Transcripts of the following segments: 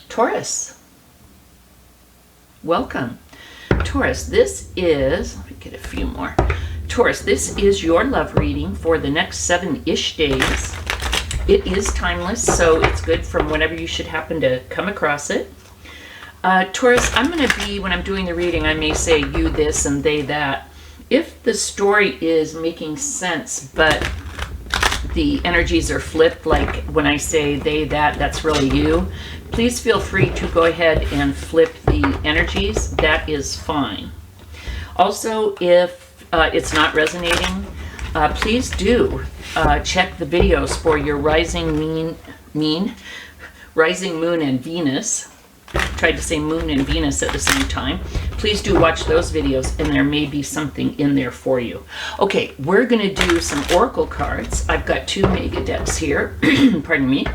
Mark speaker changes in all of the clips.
Speaker 1: Taurus, welcome. Taurus, this is, let me get a few more. Taurus, this is your love reading for the next 7-ish days. It is timeless, so it's good from whenever you should happen to come across it. Taurus, I'm going to be, when I'm doing the reading, I may say you this and they that. If the story is making sense, but the energies are flipped, like when I say they that, that's really you, please feel free to go ahead and flip the energies. That is fine. Also, if it's not resonating, please do check the videos for your rising moon and Venus. Tried to say moon and Venus at the same time. Please do watch those videos, and there may be something in there for you. Okay, we're going to do some oracle cards. I've got 2 mega decks here. Pardon me.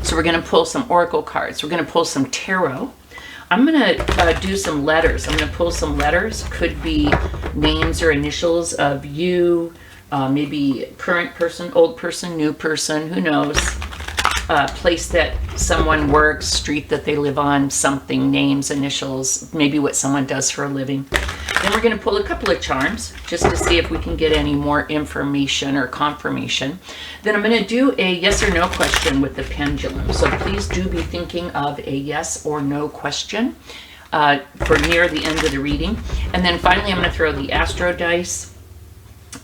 Speaker 1: So we're going to pull some oracle cards. We're going to pull some tarot. I'm going to do some letters. I'm going to pull some letters. Could be names or initials of you, maybe current person, old person, new person, who knows. Place that someone works, street that they live on, something, names, initials, maybe what someone does for a living. Then we're going to pull a couple of charms just to see if we can get any more information or confirmation. Then I'm going to do a yes or no question with the pendulum. So please do be thinking of a yes or no question for near the end of the reading. And then finally, I'm going to throw the astro dice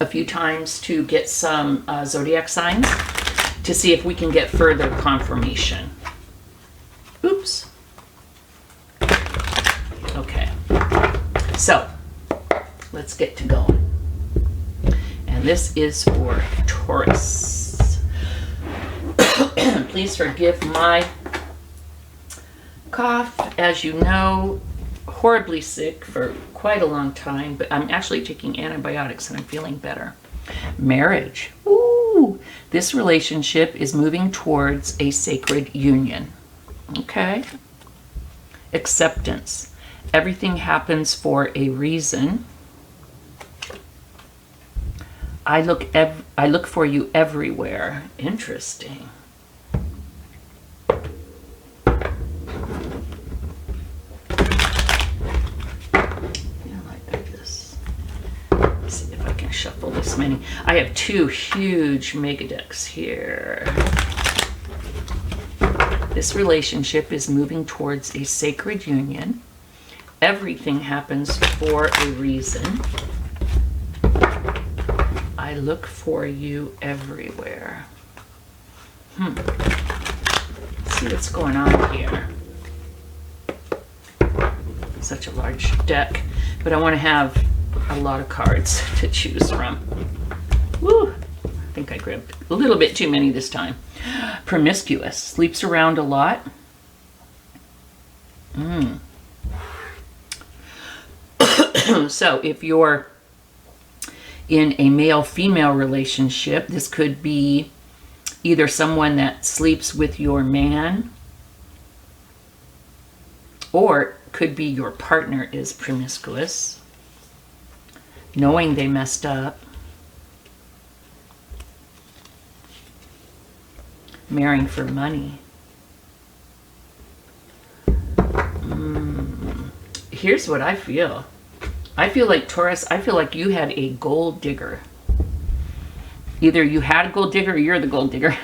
Speaker 1: a few times to get some zodiac signs, to see if we can get further confirmation. Oops. Okay. So, let's get to going. And this is for Taurus. Please forgive my cough. As you know, horribly sick for quite a long time, but I'm actually taking antibiotics and I'm feeling better. Marriage. Ooh, this relationship is moving towards a sacred union. Okay. Acceptance. Everything happens for a reason. I look for you everywhere. Interesting. Shuffle this many. I have 2 huge mega decks here. This relationship is moving towards a sacred union. Everything happens for a reason. I look for you everywhere. Let's see what's going on here. Such a large deck, but I want to have a lot of cards to choose from. Woo! I think I grabbed a little bit too many this time. Promiscuous. Sleeps around a lot. So if you're in a male-female relationship, this could be either someone that sleeps with your man, or could be your partner is promiscuous, knowing they messed up. Marrying for money. Here's what I feel. I feel like Taurus, I feel like you had a gold digger. Either you had a gold digger or you're the gold digger.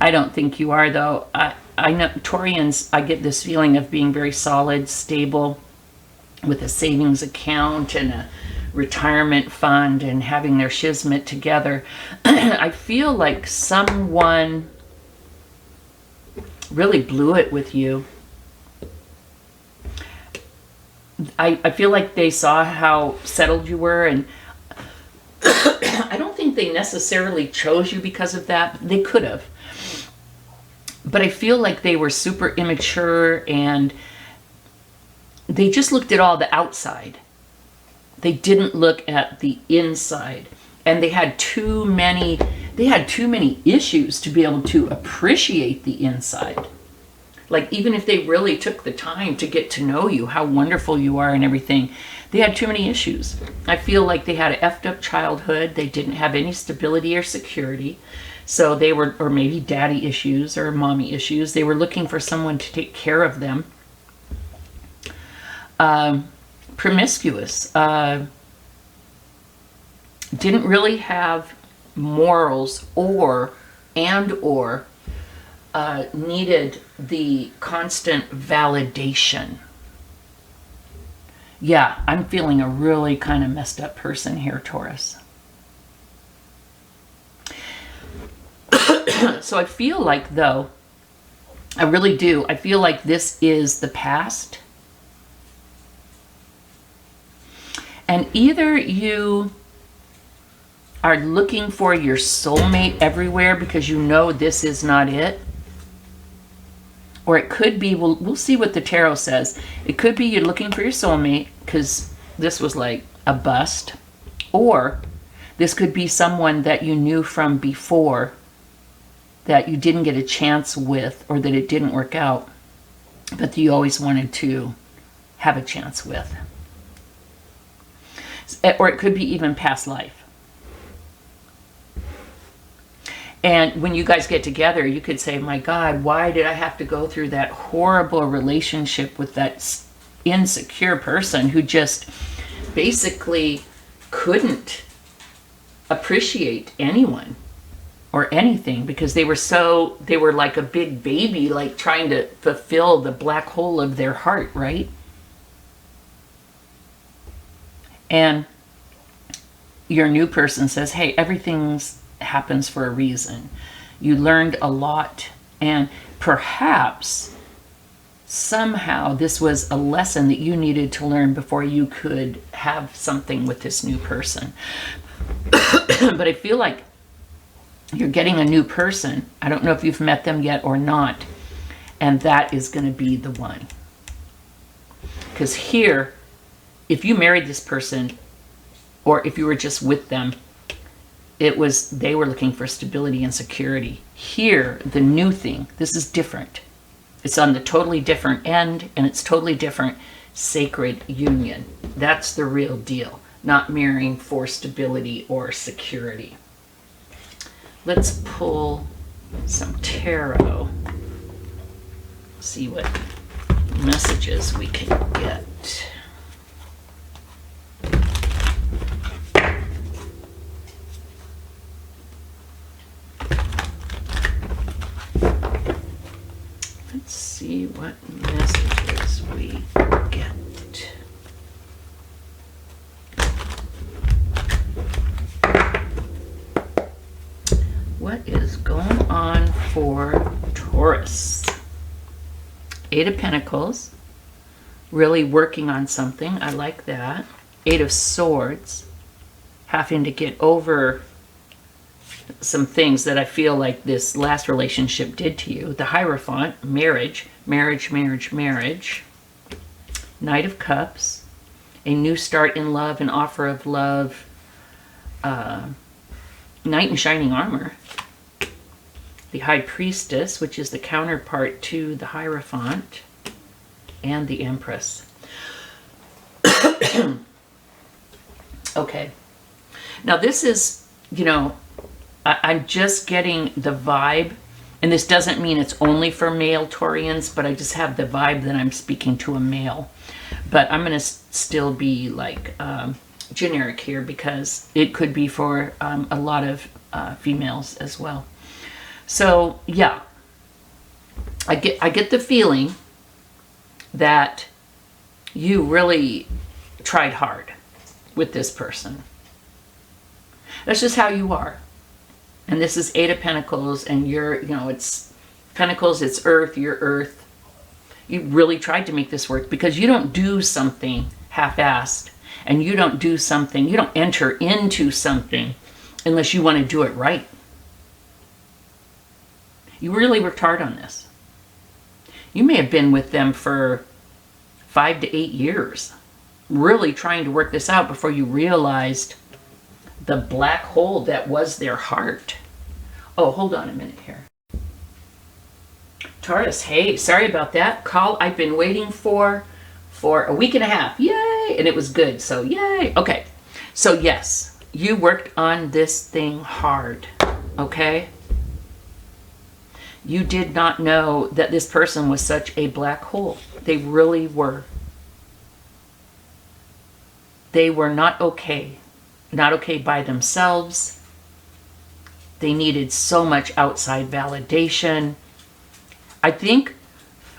Speaker 1: I don't think you are, though. I know Taurians, I get this feeling of being very solid, stable, with a savings account and a retirement fund and having their shizmet together. I feel like someone really blew it with you. I feel like they saw how settled you were, and I don't think they necessarily chose you because of that. They could have. But I feel like they were super immature, and they just looked at all the outside. They didn't look at the inside. And they had too many issues to be able to appreciate the inside. Like, even if they really took the time to get to know you, how wonderful you are and everything, they had too many issues. I feel like they had an effed up childhood. They didn't have any stability or security. So they were, or maybe daddy issues or mommy issues. They were looking for someone to take care of them. Promiscuous. Didn't really have morals or needed the constant validation. Yeah, I'm feeling a really kind of messed up person here, Taurus. So I feel like, though, I really do, I feel like this is the past. And either you are looking for your soulmate everywhere because you know this is not it. Or it could be, we'll see what the tarot says. It could be you're looking for your soulmate because this was like a bust. Or this could be someone that you knew from before that you didn't get a chance with, or that it didn't work out, but that you always wanted to have a chance with. Or it could be even past life. And when you guys get together, you could say, my God, why did I have to go through that horrible relationship with that insecure person who just basically couldn't appreciate anyone or anything, because they were like a big baby, like trying to fulfill the black hole of their heart, right? And your new person says, hey, everything happens for a reason. You learned a lot, and perhaps somehow this was a lesson that you needed to learn before you could have something with this new person. But I feel like you're getting a new person. I don't know if you've met them yet or not. And that is going to be the one. Because here, if you married this person, or if you were just with them, they were looking for stability and security. Here, the new thing, this is different. It's on the totally different end, and it's totally different. Sacred union. That's the real deal. Not marrying for stability or security. Let's pull some tarot. See what messages we can get. Let's see what messages we get. What is going on for Taurus? Eight of Pentacles. Really working on something. I like that. Eight of Swords. Having to get over some things that I feel like this last relationship did to you. The Hierophant. Marriage. Marriage, marriage, marriage. Knight of Cups. A new start in love. An offer of love. Knight in Shining Armor. The High Priestess, which is the counterpart to the Hierophant. And the Empress. Okay. Now this is, you know, I'm just getting the vibe, and this doesn't mean it's only for male Taurians, but I just have the vibe that I'm speaking to a male. But I'm going to still be like generic here, because it could be for a lot of females as well. So yeah, I get the feeling that you really tried hard with this person. That's just how you are. And this is Eight of Pentacles, and you're, you know, it's Pentacles, it's Earth, you're Earth. You really tried to make this work, because you don't do something half-assed, and you don't do something, you don't enter into something unless you want to do it right. You really worked hard on this. You may have been with them for 5 to 8 years, really trying to work this out before you realized the black hole that was their heart. Oh, hold on a minute here. Taurus, hey, sorry about that. Call I've been waiting for a week and a half. Yay! And it was good, so yay. Okay, so yes, you worked on this thing hard, okay? You did not know that this person was such a black hole. They really were. They were not okay. Not okay by themselves. They needed so much outside validation. I think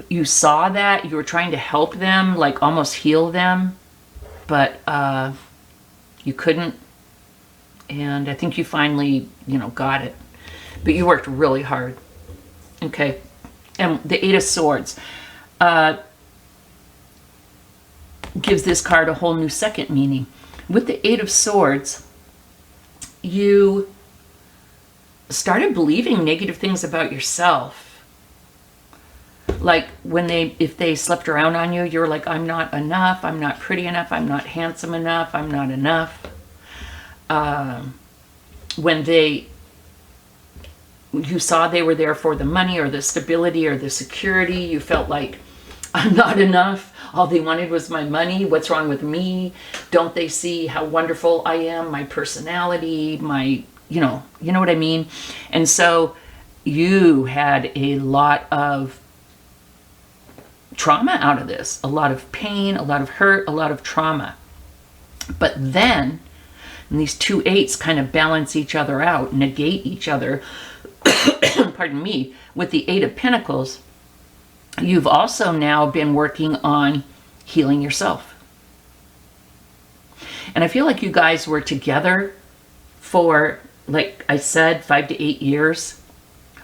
Speaker 1: you saw that. You were trying to help them, like almost heal them. But you couldn't. And I think you finally, got it. But you worked really hard. Okay. And the Eight of Swords gives this card a whole new second meaning. With the Eight of Swords, you started believing negative things about yourself. Like if they slept around on you, you're like, I'm not enough, I'm not pretty enough, I'm not handsome enough, I'm not enough. When you saw they were there for the money or the stability or the security, you felt like, I'm not enough. All they wanted was my money. What's wrong with me? Don't they see how wonderful I am? My personality, my, you know what I mean? And so you had a lot of trauma out of this, a lot of pain, a lot of hurt, a lot of trauma. But then, and these two eights kind of balance each other out, negate each other, pardon me, with the Eight of Pentacles, you've also now been working on healing yourself. And I feel like you guys were together for, like I said, 5 to 8 years,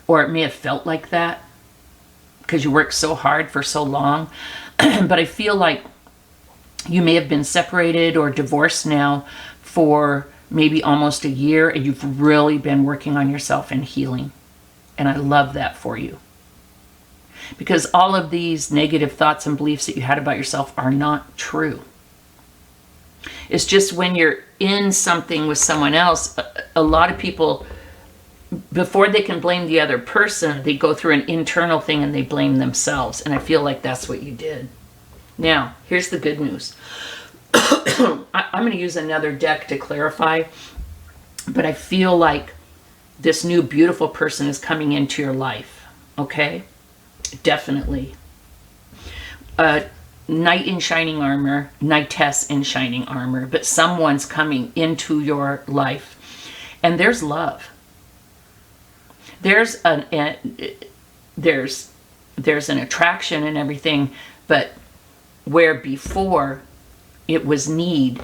Speaker 1: or it may have felt like that because you worked so hard for so long. But I feel like you may have been separated or divorced now for maybe almost a year, and you've really been working on yourself and healing. And I love that for you. Because all of these negative thoughts and beliefs that you had about yourself are not true. It's just when you're in something with someone else, a lot of people, before they can blame the other person, they go through an internal thing and they blame themselves. And I feel like that's what you did. Now, here's the good news. I'm going to use another deck to clarify, but I feel like this new beautiful person is coming into your life, okay? Definitely. Knight in shining armor, knightess in shining armor, but someone's coming into your life, and there's love. There's an attraction and everything, but where before it was need,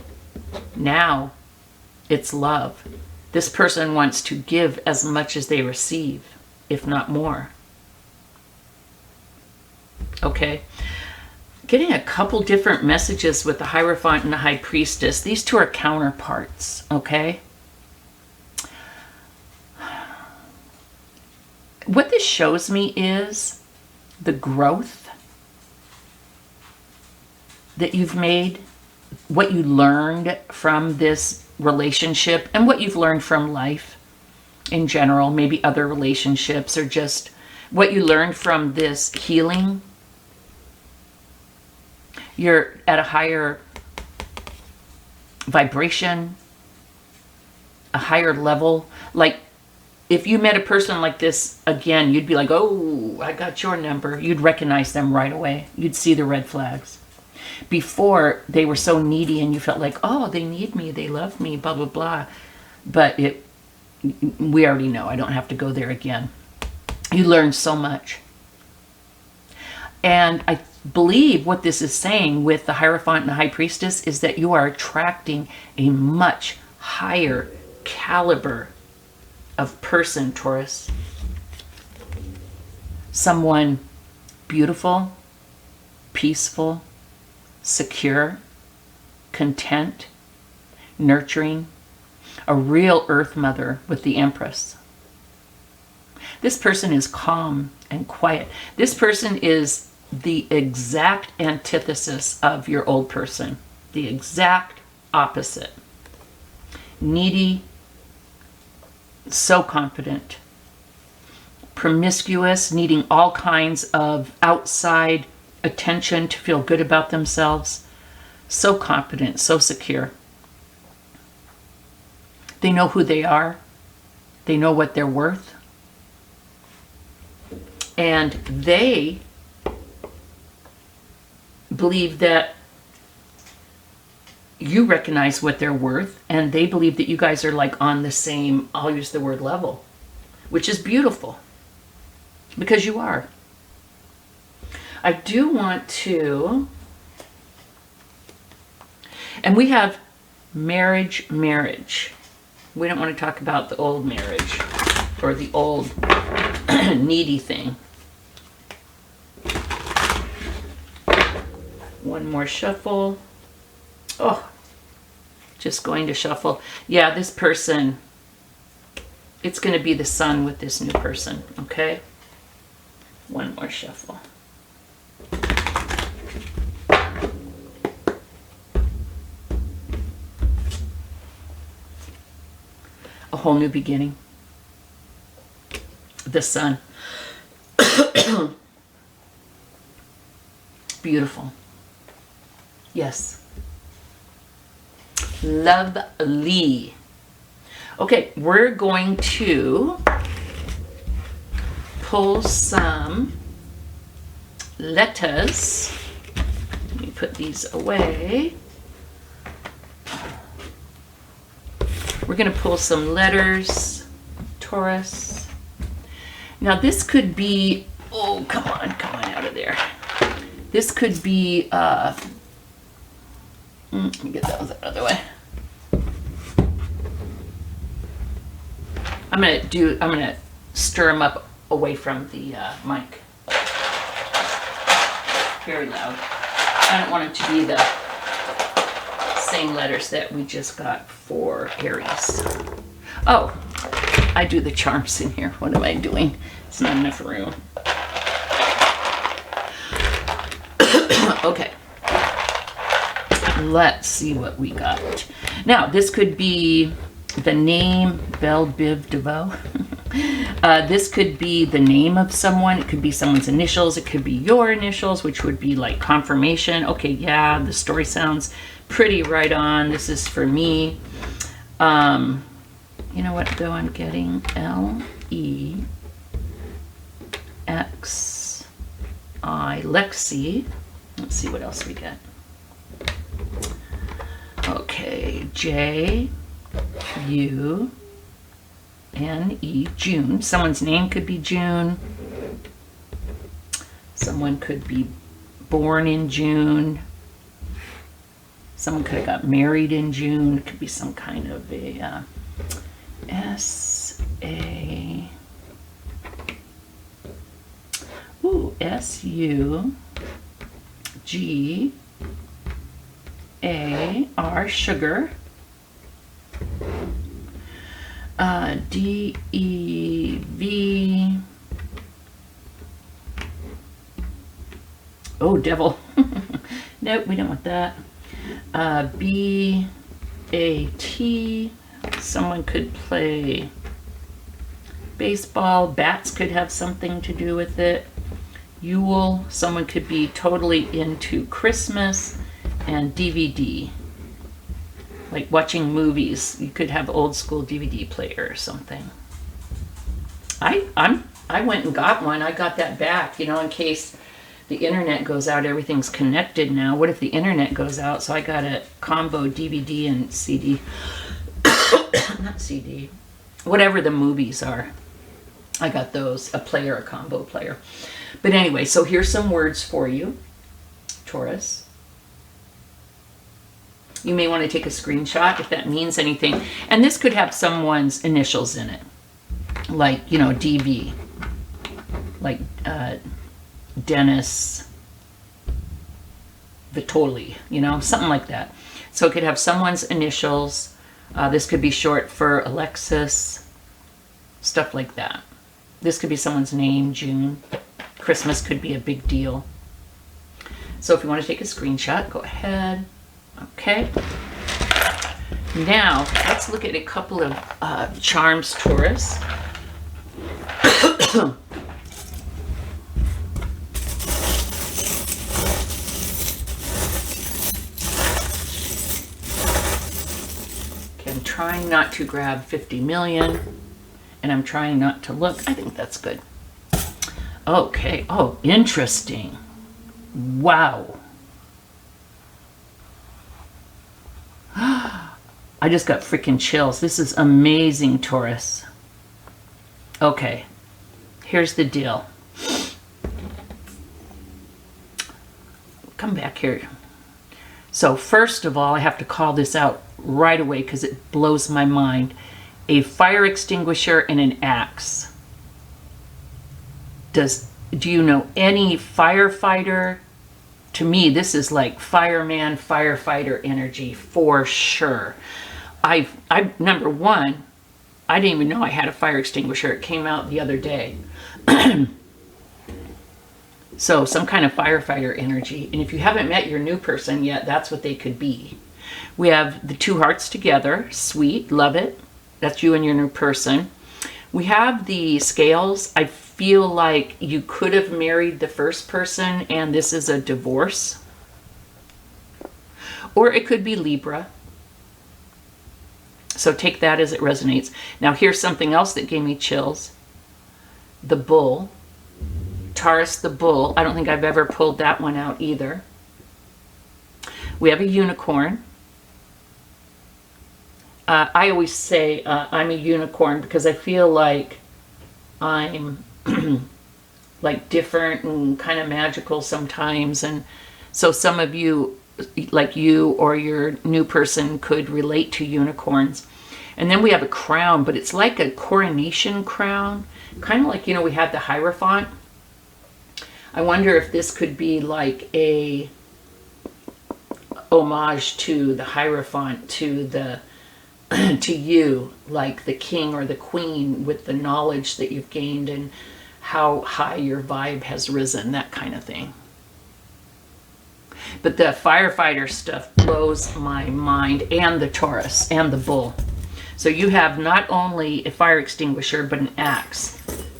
Speaker 1: now it's love. This person wants to give as much as they receive, if not more. Okay. Getting a couple different messages with the Hierophant and the High Priestess. These two are counterparts, okay? What this shows me is the growth that you've made, what you learned from this relationship, and what you've learned from life in general, maybe other relationships, or just what you learned from this healing. You're at a higher vibration, a higher level. Like, if you met a person like this again, you'd be like, oh, I got your number. You'd recognize them right away. You'd see the red flags. Before, they were so needy and you felt like, oh, they need me, they love me, blah, blah, blah. But we already know. I don't have to go there again. You learned so much. And I believe what this is saying with the Hierophant and the High Priestess is that you are attracting a much higher caliber of person, Taurus. Someone beautiful, peaceful, secure, content, nurturing, a real Earth Mother with the Empress. This person is calm and quiet. This person is the exact antithesis of your old person, the exact opposite. Needy, so confident, promiscuous, needing all kinds of outside attention to feel good about themselves, so confident, so secure. They know who they are. They know what they're worth. And they believe that you recognize what they're worth, and they believe that you guys are like on the same, I'll use the word level, which is beautiful because you are. I do want to, and we have marriage. We don't want to talk about the old marriage or the old needy thing. One more shuffle. Oh, just going to shuffle. Yeah, this person, it's going to be the sun with this new person, okay? One more shuffle. A whole new beginning. The sun. Beautiful. Yes. Lovely. Okay, we're going to pull some letters. Let me put these away. We're going to pull some letters, Taurus. Now this could be, oh, come on out of there. This could be, let me get those out of the way. I'm gonna stir them up away from the mic. Very loud. I don't want it to be the same letters that we just got for Aries. Oh, I do the charms in here. What am I doing? It's not enough room. Okay. Let's see what we got. Now, this could be the name, Belle Biv DeVoe. This could be the name of someone. It could be someone's initials. It could be your initials, which would be like confirmation. Okay, yeah, the story sounds pretty right on. This is for me. You know what, though? I'm getting L-E-X-I, Lexi. Let's see what else we get. Okay, J-U-N-E, June. Someone's name could be June. Someone could be born in June. Someone could have got married in June. It could be some kind of a S-A... Ooh, S-U-G-A-R, sugar. D-E-V... Oh, devil. Nope, we don't want that. B-A-T. Someone could play baseball. Bats could have something to do with it. Yule. Someone could be totally into Christmas and DVD. Like watching movies. You could have old school DVD player or something. I went and got one. I got that back, you know, in case the internet goes out. Everything's connected now. What if the internet goes out? So I got a combo DVD and CD. Not CD. Whatever the movies are. I got those. A player, a combo player. But anyway, so here's some words for you, Taurus. You may want to take a screenshot if that means anything. And this could have someone's initials in it. Like, you know, DB. Like Dennis Vitoli, you know, something like that. So it could have someone's initials. This could be short for Alexis. Stuff like that. This could be someone's name, June. Christmas could be a big deal. So if you want to take a screenshot, go ahead. Okay. Now, let's look at a couple of charms, Taurus. Okay, I'm trying not to grab 50 million, and I'm trying not to look. I think that's good. Okay. Oh, interesting. Wow. I just got freaking chills. This is amazing, Taurus. Okay. Here's the deal. Come back here. So first of all, I have to call this out right away because it blows my mind. A fire extinguisher and an axe. Do you know any firefighter? To me, this is like fireman, firefighter energy for sure. Number one, I didn't even know I had a fire extinguisher. It came out the other day. So some kind of firefighter energy. And if you haven't met your new person yet, that's what they could be. We have the 2 hearts together. Sweet. Love it. That's you and your new person. We have the scales. I feel like you could have married the first person and this is a divorce. Or it could be Libra. So take that as it resonates. Now here's something else that gave me chills. The bull. Taurus the bull. I don't think I've ever pulled that one out either. We have a unicorn. I always say I'm a unicorn because I feel like I'm like different and kind of magical sometimes. And so some of you, like you or your new person, could relate to unicorns. And then we have a crown, but it's like a coronation crown. Kind of like, you know, we had the Hierophant. I wonder if this could be like a homage to the Hierophant, to the to you, like the king or the queen, with the knowledge that you've gained and how high your vibe has risen, that kind of thing. But the firefighter stuff blows my mind, and the Taurus and the bull. So you have not only a fire extinguisher but an axe,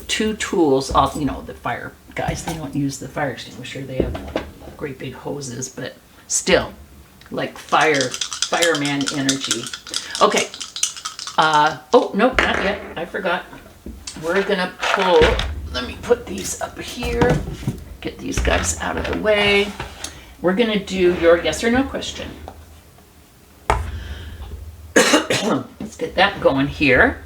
Speaker 1: 2 tools. All, you know, the fire guys, they don't use the fire extinguisher, they have great big hoses, but still, like fireman energy. Okay. Oh, nope, not yet. I forgot. We're gonna pull, let me put these up here, get these guys out of the way. We're gonna do your yes or no question. Let's get that going here.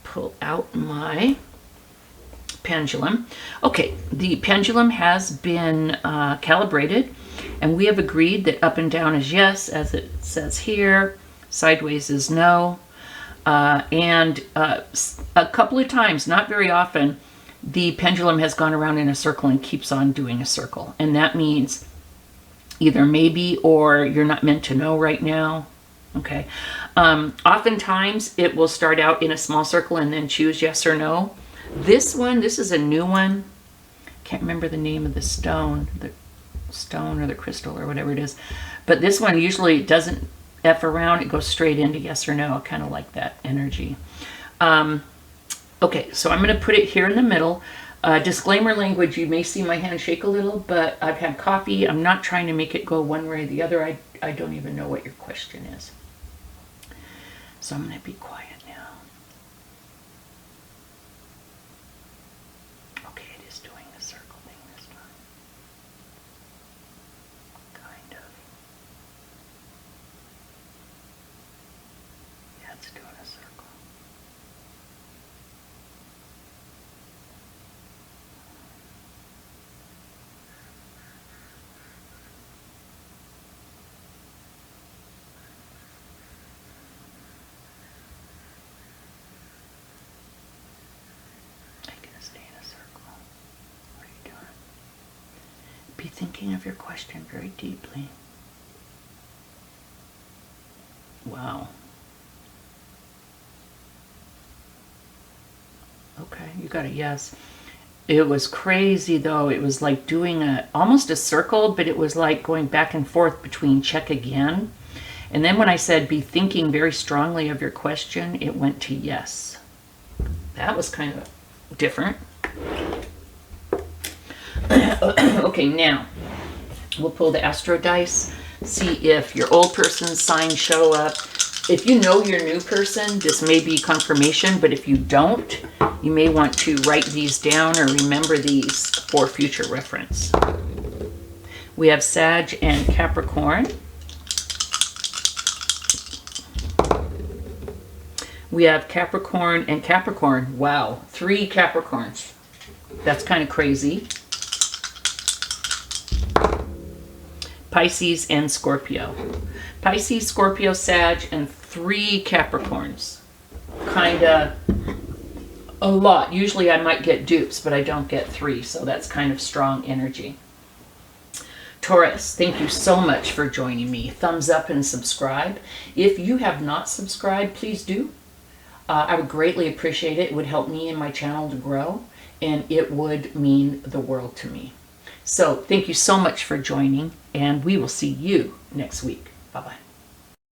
Speaker 1: Pull out my pendulum. Okay, the pendulum has been calibrated, and we have agreed that up and down is yes, as it says here. Sideways is no. And a couple of times, not very often, the pendulum has gone around in a circle and keeps on doing a circle. And that means either maybe or you're not meant to know right now. Okay. Oftentimes it will start out in a small circle and then choose yes or no. This one, this is a new one. Can't remember the name of the stone or the crystal or whatever it is. But this one usually doesn't F around. It goes straight into yes or no. I kind of like that energy. Okay, so I'm going to put it here in the middle. Disclaimer language, you may see my hand shake a little, but I've had coffee. I'm not trying to make it go one way or the other. I don't even know what your question is. So I'm going to be quiet now. Okay, it is doing the circle thing this time. Kind of. Yeah, it's doing a circle. Be thinking of your question very deeply. Wow. Okay, you got a yes. It was crazy though. It was like doing almost a circle, but it was like going back and forth between check again. And then when I said be thinking very strongly of your question, it went to yes. That was kind of different. Okay, now we'll pull the astro dice, see if your old person's signs show up, If you know your new person, this may be confirmation, but if you don't, you may want to write these down or remember these for future reference. We have Sag and Capricorn. We have Capricorn and Capricorn. Wow, 3 Capricorns. That's kind of crazy. Pisces and Scorpio. Pisces, Scorpio, Sag, and 3 Capricorns. Kind of a lot. Usually I might get dupes, but I don't get 3, so that's kind of strong energy. Taurus, thank you so much for joining me. Thumbs up and subscribe. If you have not subscribed, please do. I would greatly appreciate it. It would help me and my channel to grow, and it would mean the world to me. So thank you so much for joining, and we will see you next week. Bye-bye.